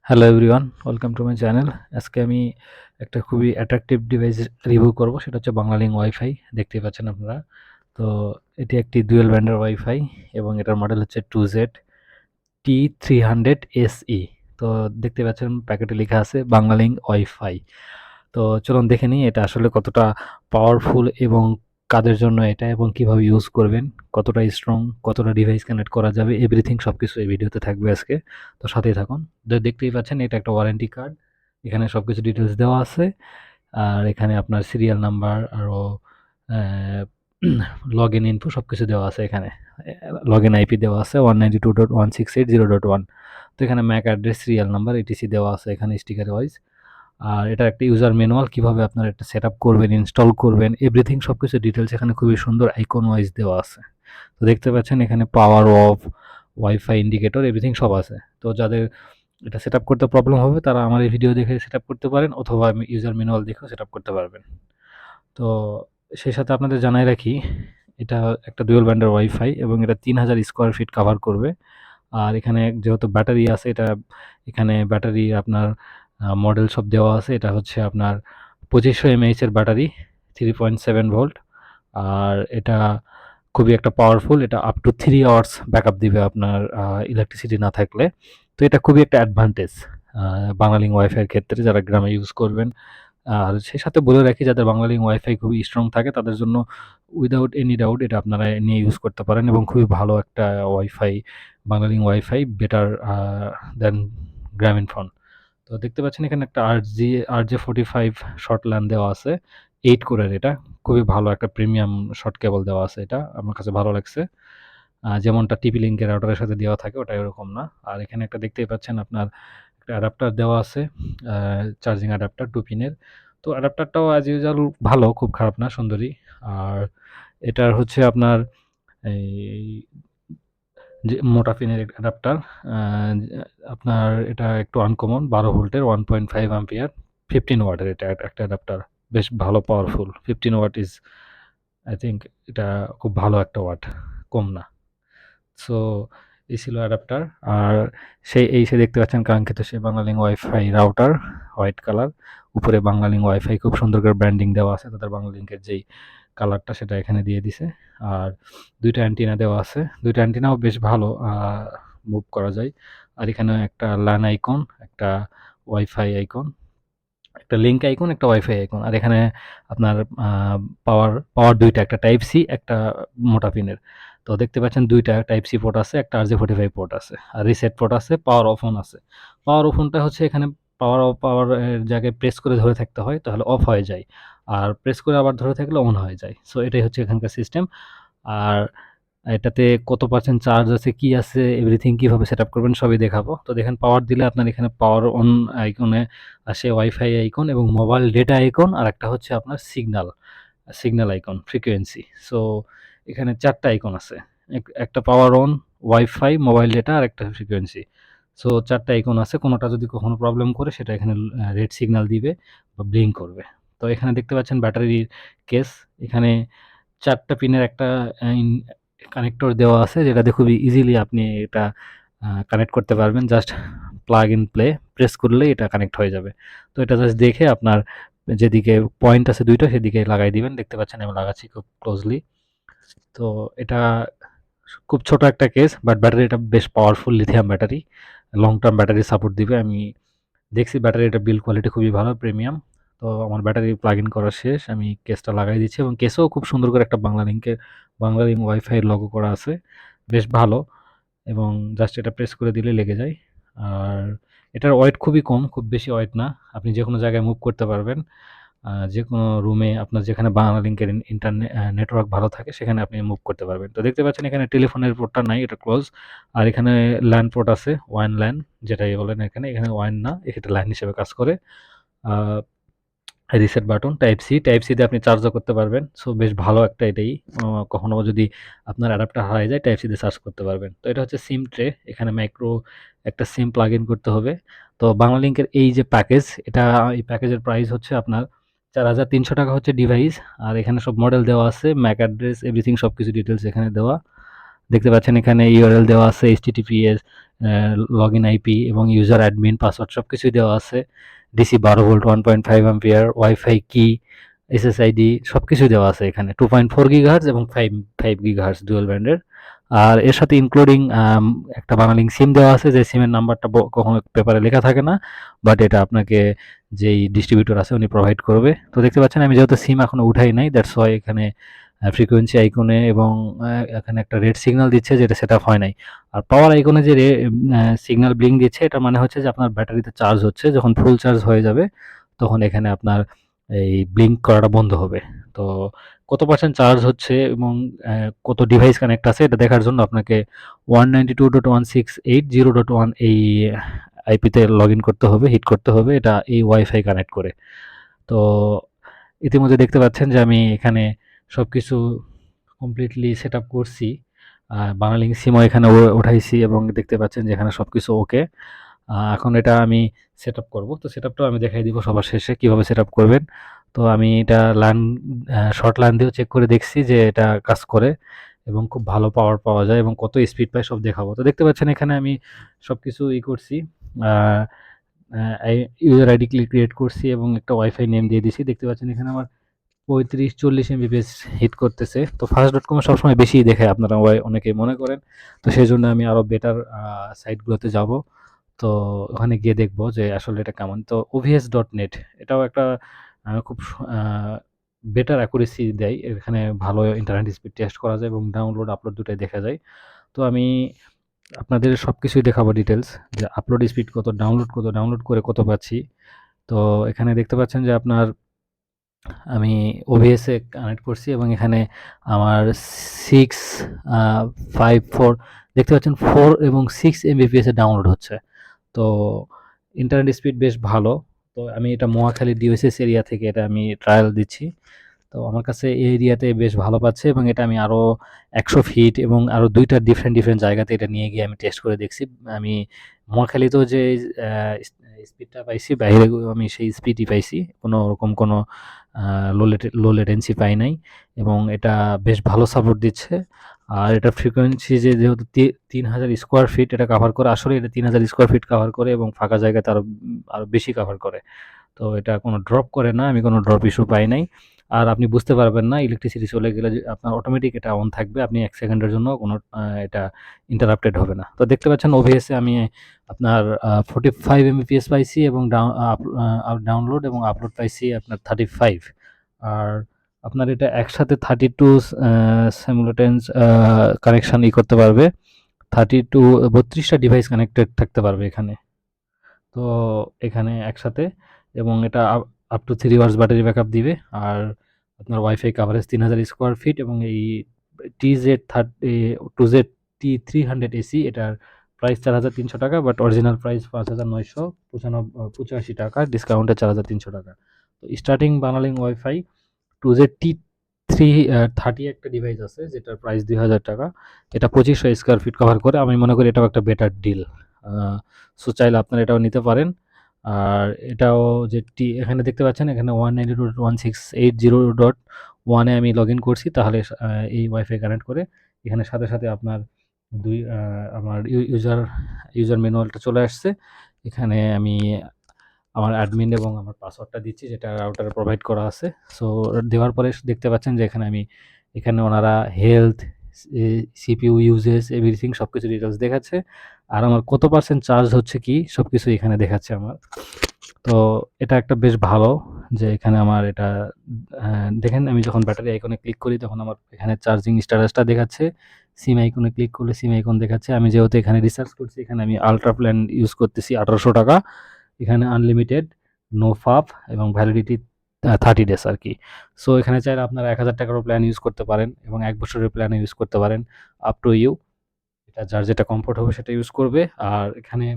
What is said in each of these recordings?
Hello everyone, welcome to my channel. আজকে আমি একটা খুবই অ্যাট্রাকটিভ ডিভাইস রিভিউ করব, সেটা হচ্ছে বাংলালিংক ওয়াইফাই। দেখতেই পাচ্ছেন আপনারা। তো এটি একটি ডুয়েল ব্যান্ডের ওয়াইফাই এবং এটার মডেল হচ্ছে 2Z T300SE। তো দেখতে পাচ্ছেন প্যাকেটে লেখা আছে বাংলালিংক ওয়াইফাই। তো চলুন দেখে নিই এটা আসলে কতটা পাওয়ারফুল এবং কাদের জন্য এটা এবং কিভাবে ইউজ করবেন, কতটা স্ট্রং, কতটা ডিভাইস কানেক্ট করা যাবে, এভরিথিং সবকিছু এই ভিডিওতে থাকবে আজকে। তো সাথেই থাকুন। দেখতেই পাচ্ছেন এটা একটা ওয়ারেন্টি কার্ড। এখানে সবকিছু ডিটেলস দেওয়া আছে। আর এখানে আপনার সিরিয়াল নাম্বার আরও লগ ইন ইনফো সবকিছু দেওয়া আছে এখানে। লগ ইন আইপি দেওয়া আছে 192.168.0.1। তো এখানে Mac address, serial number, ATC দেওয়া আছে এখানে স্টিকার ওয়াইজ। আর এটা একটা ইউজার ম্যানুয়াল, কিভাবে আপনারা এটা সেট আপ করবেন, ইনস্টল করবেন, এভরিথিং সবকিছু ডিটেলস এখানে খুবই সুন্দর আইকন ওয়াইজ দেওয়া আছে। তো দেখতে পাচ্ছেন এখানে power of, wifi indicator, everything সব আছে। তো যাদের এটা সেট আপ করতে প্রবলেম হবে তারা আমার এই ভিডিও দেখে সেট আপ করতে পারেন, অথবা ইউজার ম্যানুয়াল দেখেও সেট আপ করতে পারবেন। তো সেই সাথে আপনাদের জানাই রাখি, এটা একটা ডুয়াল ব্যান্ডের ওয়াইফাই এবং এটা 3000 স্কোয়ার ফিট কাভার করবে। আর এখানে যেহেতু ব্যাটারি আছে, এটা এখানে ব্যাটারি আপনার মডেল সব দেওয়া আছে। এটা হচ্ছে আপনার 2500 mAh এর ব্যাটারি, 3.7 ভোল্ট। আর এটা খুবই একটা পাওয়ারফুল, এটা আপ টু 3 আওয়ার্স ব্যাকআপ দিবে আপনার ইলেকট্রিসিটি না থাকলে। তো এটা খুবই একটা অ্যাডভান্টেজ বাংলালিংক ওয়াইফাইয়ের ক্ষেত্রে, যারা গ্রামে ইউজ করবেন। আর সেই সাথে বলে রাখি, যাদের বাংলালিংক ওয়াইফাই খুবই স্ট্রং থাকে তাদের জন্য উইদাউট এনি ডাউট এটা আপনারা নিয়ে ইউজ করতে পারেন এবং খুবই ভালো একটা ওয়াইফাই। বাংলালিংক ওয়াইফাই বেটার দেন গ্রামীণ ফোন। তো দেখতে পাচ্ছেন এখানে একটা RJ45 শর্ট ল্যান দেওয়া আছে, 8 কোরের। এটা খুবই ভালো একটা প্রিমিয়াম শর্ট কেবল দেওয়া আছে, এটা আমার কাছে ভালো লাগছে। যেমনটা টিপি লিঙ্কের রাউটারের সাথে দেওয়া থাকে ওটা এরকম না। আর এখানে একটা দেখতেই পাচ্ছেন আপনার একটা অ্যাডাপ্টার দেওয়া আছে, চার্জিং অ্যাডাপ্টার 2 পিনের। তো অ্যাডাপ্টারটাও অ্যাজ ইউজুয়াল ভালো, খুব খারাপ না, সুন্দরই। আর এটার হচ্ছে আপনার এই যে মোটা পিনের অ্যাডাপ্টার, আপনার এটা একটু আনকমন, 12 ভোল্টের 1.5 অ্যাম্পিয়ার, 15 ওয়াটের এটা একটা অ্যাডাপ্টার। বেশ ভালো powerful. 15 watt is, I think এটা খুব ভালো একটা ওয়াট, কম না। সো এই ছিল অ্যাডাপ্টার। আর সে দেখতে পাচ্ছেন কাঙ্ক্ষিত সেই Banglalink wifi router, white colour. উপরে বাংলালিংক ওয়াইফাই খুব সুন্দর করে ব্র্যান্ডিং দেওয়া আছে, তাদের বাংলালিংকের যেই কালারটা সেটা এখানে দিয়ে দিছে। আর 2টা অ্যান্টিনা দেওয়া আছে, 2টা অ্যান্টিনাও বেশ ভালো, মুভ করা যায়। আর এখানে একটা ল্যান আইকন, একটা ওয়াইফাই আইকন, একটা লিঙ্ক আইকন, একটা ওয়াইফাই আইকন। আর এখানে আপনার পাওয়ার পাওয়ার 2টা, একটা টাইপ সি, একটা মোটা পিনের। তো দেখতে পাচ্ছেন 2টা টাইপ সি পোর্ট আছে, একটা RJ45 পোর্ট আছে, আর রিসেট পোর্ট আছে, পাওয়ার অফ অন আছে। পাওয়ার অফ অনটা হচ্ছে এখানে পাওয়ার এর জায়গায় প্রেস করে ধরে থাকতে হয়, তাহলে অফ হয়ে যায়। আর প্রেস করে আবার ধরে থাকলে অন হয়ে যায়। সো এটাই হচ্ছে এখানকার সিস্টেম। আর এটাতে কত পার্সেন্ট চার্জ আছে, কি আছে, এভরিথিং কিভাবে সেটআপ করবেন সবই দেখাবো। তো দেখেন পাওয়ার দিলে আপনার এখানে পাওয়ার অন আইকনে আসে ওয়াইফাই আইকন এবং মোবাইল ডেটা আইকন, আর একটা হচ্ছে আপনার সিগন্যাল আইকন, ফ্রিকোয়েন্সি। সো এখানে 4টা আইকন আছে। একটা power on, wifi, mobile data আর একটা ফ্রিকোয়েন্সি। সো 4টা আইকন আছে। কোনোটা যদি কখনো প্রবলেম করে সেটা এখানে রেড সিগন্যাল দিবে বা ব্লিঙ্ক করবে। তো এখানে দেখতে পাচ্ছেন ব্যাটারির কেস। এখানে 4টা পিনের একটা কানেক্টর দেওয়া আছে, যেটাতে খুবই ইজিলি আপনি এটা কানেক্ট করতে পারবেন। Just plug in play press করলেই এটা কানেক্ট হয়ে যাবে। তো এটা জাস্ট দেখে আপনার যেদিকে পয়েন্ট আছে 2টা সেদিকে লাগাই দিবেন। দেখতে পাচ্ছেন আমি লাগাচ্ছি খুব ক্লোজলি। তো এটা খুব ছোট একটা কেস, বাট ব্যাটারিটা বেশ powerful lithium battery, long term battery support দিবে। আমি দেখছি ব্যাটারিটা বিল্ড কোয়ালিটি খুবই ভালো, প্রিমিয়াম। তো আমার ব্যাটারি প্লাগ ইন করা শেষ, আমি কেসটা লাগাই দিচ্ছি এবং কেসেও খুব সুন্দর করে একটা বাংলালিংক ওয়াইফাই লোগো করা আছে, বেশ ভালো। এবং জাস্ট এটা প্রেস করে দিলে লেগে যায়। আর এটার ওয়েট খুবই কম, খুব বেশি ওয়েট না। আপনি যে কোনো জায়গায় মুভ করতে পারবেন। যে কোনো রুমে আপনার যেখানে বাংলালিংকের নেটওয়ার্ক ভালো থাকে সেখানে আপনি মুভ করতে পারবেন। তো দেখতে পাচ্ছেন এখানে টেলিফোনের পোর্টটা নাই, এটা ক্লোজ। আর এখানে ল্যান পোর্ট আছে, ওয়ান ল্যান যেটাই বলেন এখানে। এখানে ওয়ান না, এটা ল্যান হিসেবে কাজ করে। রিসেট বাটন, টাইপ সি দিয়ে আপনি চার্জও করতে পারবেন। সো বেশ ভালো একটা এটাই। কখনো যদি আপনার অ্যাডাপ্টার হারিয়ে যায় টাইপ সি দিয়ে চার্জ করতে পারবেন। তো এটা হচ্ছে সিম ট্রে, এখানে মাইক্রো একটা সিম প্লাগ ইন করতে হবে। তো বাংলালিংকের এই যে প্যাকেজ, এই প্যাকেজের প্রাইস হচ্ছে আপনার 4300 টাকা হচ্ছে ডিভাইস। আর এখানে সব মডেল দেওয়া আছে, ম্যাক অ্যাড্রেস, এভরিথিং সব কিছু ডিটেলস এখানে দেওয়া। দেখতে পাচ্ছেন এখানে ইউআরএল দেওয়া আছে, https লগইন আইপি এবং ইউজার অ্যাডমিন পাসওয়ার্ড সবকিছুই দেওয়া আছে। ডিসি 12 ভোল্ট 1.5 অ্যাম্পিয়ার, ওয়াইফাই কি, এসএসআইডি সবকিছুই দেওয়া আছে এখানে। 2.4 গিগাহার্টজ এবং 5 গিগাহার্টজ ডুয়াল ব্যান্ডের। আর এর সাথে ইনক্লুডিং একটা বাংলালিংক সিম দেওয়া আছে, যে সিমের নাম্বারটা কখনো পেপারে লেখা থাকে না, বাট এটা আপনাকে যেই ডিস্ট্রিবিউটর আছে উনি প্রোভাইড করবে। তো দেখতে পাচ্ছেন আমি যেহেতু সিম এখনো উঠাই নাই, দ্যাটস ওয়াই এখানে ফ্রিকোয়েন্সি আইকনে এবং এখানে একটা রেড সিগন্যাল দিচ্ছে, যেটা সেট আপ হয় নাই। আর পাওয়ার আইকনে যে সিগন্যাল ব্লিঙ্ক দিচ্ছে, এটা মানে হচ্ছে যে আপনার ব্যাটারিতে চার্জ হচ্ছে। যখন ফুল চার্জ হয়ে যাবে তখন এখানে আপনার এই ব্লিঙ্ক করাটা বন্ধ হবে। তো কত পার্সেন্ট চার্জ হচ্ছে এবং কত ডিভাইস কানেক্ট আছে এটা দেখার জন্য আপনাকে 192.168.0.1 এই আইপিতে লগ ইন করতে হবে, হিট করতে হবে এটা এই ওয়াইফাই কানেক্ট করে। তো ইতিমধ্যে দেখতে পাচ্ছেন যে আমি এখানে সব কিছু কমপ্লিটলি সেট আপ করছি। বাংলালিংক সিমও এখানে উঠাইছি এবং দেখতে পাচ্ছেন যে এখানে সব কিছু ওকে। এখন এটা আমি সেট আপ করবো। তো সেট আপটাও আমি দেখাই দিব সবার শেষে কীভাবে সেট আপ করবেন। তো আমি এটা শর্ট লাইন দিয়েও চেক করে দেখছি যে এটা কাজ করে এবং খুব ভালো পাওয়ার পাওয়া যায় এবং কত স্পিড পায় সব দেখাবো। তো দেখতে পাচ্ছেন এখানে আমি সব কিছু করছি। ইউজার আইডি ক্রিয়েট করছি এবং একটা ওয়াইফাই নেম দিয়ে দিছি। দেখতে পাচ্ছেন এখানে আমার 35-40 এমবিপিএস হিট করতেছে। তো ফার্স্ট.com সবসময় বেশি দেখায়, আপনারা অনেকেই মনে করেন। তো সেই জন্য আমি আরও বেটার সাইটগুলোতে যাব। তো ওখানে গিয়ে দেখব যে আসলে এটা কেমন। তো ovs.net এটাও একটা খুব বেটার অ্যাকুরেসি দেয়। এখানে ভালো ইন্টারনেট স্পিড টেস্ট করা যায় এবং ডাউনলোড আপলোড দুটাই দেখা যায়। তো আমি আপনাদের সব কিছুই দেখাবো ডিটেলস, যে আপলোড স্পিড কত, ডাউনলোড করে কত পাচ্ছি। তো এখানে দেখতে পাচ্ছেন যে আপনার আমি ওভিএসে কানেক্ট করছি এবং এখানে আমার 654 দেখতে পাচ্ছেন 4 এবং 6 এমবিপিএস এ ডাউনলোড হচ্ছে। তো ইন্টারনেট স্পিড বেশ ভালো। তো আমি এটা মহাখালী ডিওএসএস এরিয়া থেকে এটা আমি ট্রায়াল দিচ্ছি। তো আমার কাছে এই এরিয়াতে বেশ ভালো পাচ্ছে এবং এটা আমি আরও 100 ফিট এবং আরও 2টা ডিফারেন্ট জায়গাতে এটা নিয়ে গিয়ে আমি টেস্ট করে দেখছি। আমি মহাখালীতেও যে স্পিডটা পাইছি, বাইরে আমি সেই স্পিডই পাইছি। কোনো রকম কোনো লো লেটেন্সি পাই নাই এবং এটা বেশ ভালো সাপোর্ট দিচ্ছে। আর এটা ফ্রিকোয়েন্সি যেহেতু 3000 স্কোয়ার ফিট এটা কাভার করে, আসলে এটা 3000 স্কোয়ার ফিট কাভার করে এবং ফাঁকা জায়গাতে আরও বেশি কাভার করে। তো এটা কোনো ড্রপ করে না, আমি কোনো ড্রপ ইস্যু পাই নাই। আর আপনি বুঝতে পারবেন না, ইলেকট্রিসিটি চলে গেলে যে আপনার অটোমেটিক এটা অন থাকবে, আপনি 1 সেকেন্ডের জন্য কোনো এটা ইন্টারাপ্টেড হবে না। তো দেখতে পাচ্ছেন ওভিএসে আমি আপনার 45 এমবিপিএস পাইছি এবং ডাউনলোড এবং আপলোড পাইছি আপনার 35। আর আপনার এটা একসাথে 32 সিমুলেটেন্স কানেকশন করতে পারবে। 32টা ডিভাইস কানেক্টেড থাকতে পারবে এখানে। তো এখানে একসাথে এবং এটা up to 3 hours battery backup দিবে। আর আপনার ওয়াইফাই কাভারেজ 3000 স্কোয়ার ফিট এবং এই TZ300 এসি এটার প্রাইস 4300 টাকা, বাট অরিজিনাল প্রাইস 5985 টাকা, ডিসকাউন্টে 4300 টাকা। তো স্টার্টিং বাংলালিংক ওয়াইফাই 2Z30 একটা ডিভাইস আছে যেটার প্রাইস 2000 টাকা। এটা 2500 স্কোয়ার ফিট কভার করে। আমি মনে করি এটাও একটা বেটার ডিল। সো চাইলে আপনারা এটাও নিতে পারেন। আর এটাও এখানে দেখতে পাচ্ছেন এখানে 192.168.0.1 এ আমি লগ ইন করছি, তাহলে এই ওয়াইফাই কানেক্ট করে এখানে সাথে আপনার আমার ইউজার ম্যানুয়ালটা চলে আসছে। এখানে আমি আমার অ্যাডমিন এবং আমার পাসওয়ার্ডটা দিচ্ছি, যেটা রাউটারে প্রোভাইড করা আছে। সো দেওয়ার পরে দেখতে পাচ্ছেন যে এখানে ওনারা হেলথ, সিপিইউ ইউজেস, এভরিথিং সবকিছু ডিটেলস দেখাচ্ছে। আর আমার কত পার্সেন্ট চার্জ হচ্ছে কি সবকিছু এখানে দেখাচ্ছে আমার। তো এটা একটা বেশ ভালো, যে এখানে আমার এটা দেখেন আমি যখন ব্যাটারি আইকনে ক্লিক করি তখন আমার এখানে চার্জিং স্ট্যাটাসটা দেখাচ্ছে। সিম আইকনে ক্লিক করলে সিম আইকন দেখাচ্ছে। আমি যেহেতু এখানে রিসার্চ করছি, এখানে আমি আলট্রা প্ল্যান ইউজ করতেছি 1800 টাকা। এখানে আনলিমিটেড, নো ফাপ এবং ভ্যালিডিটি 30 ডেজ আর কি। সো এখানে চাইলে আপনারা 1000 টাকারও প্ল্যান ইউজ করতে পারেন এবং 1 বছরের প্ল্যানও ইউজ করতে পারেন। Up to you. এটা যার যেটা কমফোর্ট হবে সেটা ইউজ করবে। আর এখানে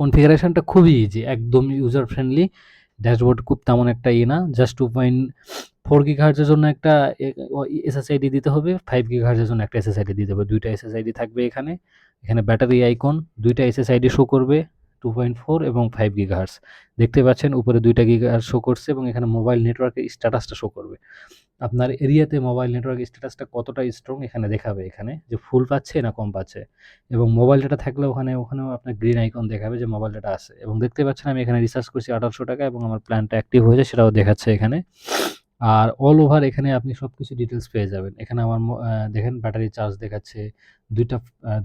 কনফিগারেশনটা খুবই ইজি, একদম ইউজার ফ্রেন্ডলি। ড্যাশবোর্ড খুব তেমন একটা না। জাস্ট 2.4 গিগাহার্টজের জন্য একটা এসএসআইডি দিতে হবে, 5 গিগাহার্টজের জন্য একটা এসএসআইডি দিতে হবে। 2টা এসএসআইডি থাকবে এখানে। এখানে ব্যাটারি আইকন, 2টা এসএসআইডি শো করবে, 2.4 এবং 5 গিগাহার্টজ। দেখতে পাচ্ছেন উপরে 2টা গিগাহার্টজ শো করছে এবং এখানে মোবাইল নেটওয়ার্কের স্ট্যাটাসটা শো করবে। আপনার এরিয়াতে মোবাইল নেটওয়ার্ক স্ট্যাটাসটা কতটা স্ট্রং এখানে দেখাবে, এখানে যে ফুল পাচ্ছে না কম পাচ্ছে, এবং মোবাইল ডাটা থাকলে ওখানেও আপনার গ্রিন আইকন দেখাবে যে মোবাইল ডাটা আছে। এবং দেখতে পাচ্ছেন আমি এখানে রিচার্জ করছি 1800 টাকা এবং আমার প্ল্যানটা অ্যাক্টিভ হয়েছে সেটাও দেখাচ্ছে এখানে। আর অল ওভার এখানে আপনি সবকিছু ডিটেলস পেয়ে যাবেন। এখানে আমার দেখেন ব্যাটারি চার্জ দেখাচ্ছে,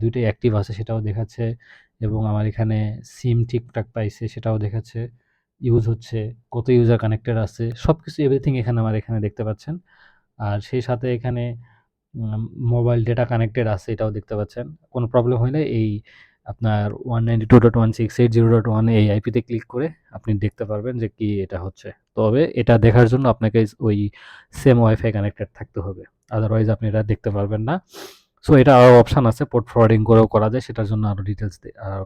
২টাই অ্যাক্টিভ আছে সেটাও দেখাচ্ছে, এবং আমার এখানে সিম ঠিকঠাক পাইছে সেটাও দেখাচ্ছে, ইউজ হচ্ছে, কত ইউজার কানেক্টেড আছে, সবকিছু এভরিথিং এখানে আমার এখানে দেখতে পাচ্ছেন। আর সেই সাথে এখানে মোবাইল ডেটা কানেক্টেড আছে এটাও দেখতে পাচ্ছেন। কোনো প্রবলেম হইলে এই আপনার 192.168.0.1 এই আইপিতে ক্লিক করে আপনি দেখতে পারবেন যে কি এটা হচ্ছে। তবে এটা দেখার জন্য আপনাকে ওই সেম ওয়াইফাই কানেক্টেড থাকতে হবে। আদারওয়াইজ আপনি এটা দেখতে পারবেন না। সো এটা আরও অপশান আছে, পোর্ট ফরওয়ার্ডিং করেও করা যায়, সেটার জন্য আরও ডিটেলস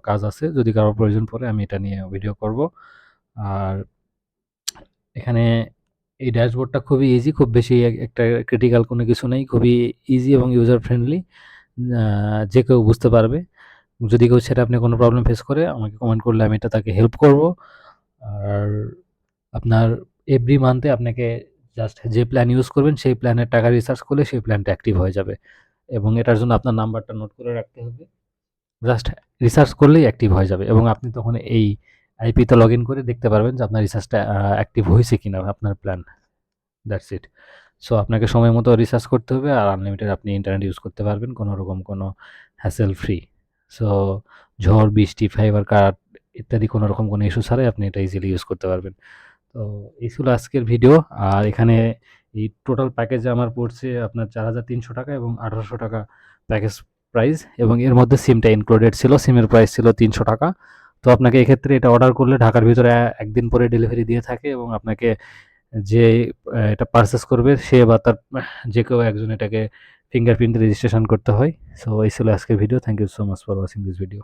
কাজ আছে। যদি কারো প্রয়োজন পড়ে আমি এটা নিয়ে ভিডিও করব। আর এখানে এই ড্যাশবোর্ডটা খুবই ইজি, খুব বেশি একটা ক্রিটিক্যাল কোনো কিছু নেই, খুবই ইজি এবং ইউজার ফ্রেন্ডলি, যে কেউ বুঝতে পারবে। যদি কেউ সেটা আপনি কোনো প্রবলেম ফেস করে আমাকে কমেন্ট করলে আমি এটা তাকে হেল্প করব। আর আপনার এভরি মান্থে আপনাকে জাস্ট যে প্ল্যান ইউজ করবেন সেই প্ল্যানের টাকা রিচার্জ করলে সেই প্ল্যানটা অ্যাক্টিভ হয়ে যাবে, এবং এটার জন্য আপনার নাম্বারটা নোট করে রাখতে হবে। জাস্ট রিসার্চ করলেই অ্যাক্টিভ হয়ে যাবে, এবং আপনি তখন এই আইপিতে লগ ইন করে দেখতে পারবেন যে আপনার রিসার্চটা অ্যাক্টিভ হয়েছে কিনা আপনার প্ল্যান। That's it. সো আপনাকে সময় মতো রিসার্চ করতে হবে, আর আনলিমিটেড আপনি ইন্টারনেট ইউজ করতে পারবেন কোনো রকম কোনো হ্যাসেল ফ্রি। সো ঝড় বৃষ্টি ফাইবার কাট ইত্যাদি কোনো রকম কোনো ইস্যু ছাড়াই আপনি এটা ইজিলি ইউজ করতে পারবেন। তো এই ছিল আজকের ভিডিও। আর এখানে এই টোটাল প্যাকেজে আমার পড়ছে আপনার 4300 টাকা এবং 1800 টাকা প্যাকেজ প্রাইস, এবং এর মধ্যে সিমটা ইনক্লুডেড ছিল। সিমের প্রাইস ছিল 300 টাকা। তো আপনাকে এক্ষেত্রে এটা অর্ডার করলে ঢাকার ভিতরে একদিন পরে ডেলিভারি দিয়ে থাকে, এবং আপনাকে যে এটা পারচেস করবে সে বা তার যে কেউ একজন এটাকে ফিঙ্গারপ্রিন্ট রেজিস্ট্রেশন করতে হয়। সো এই ছিল আজকের video. Thank you so much for watching this video.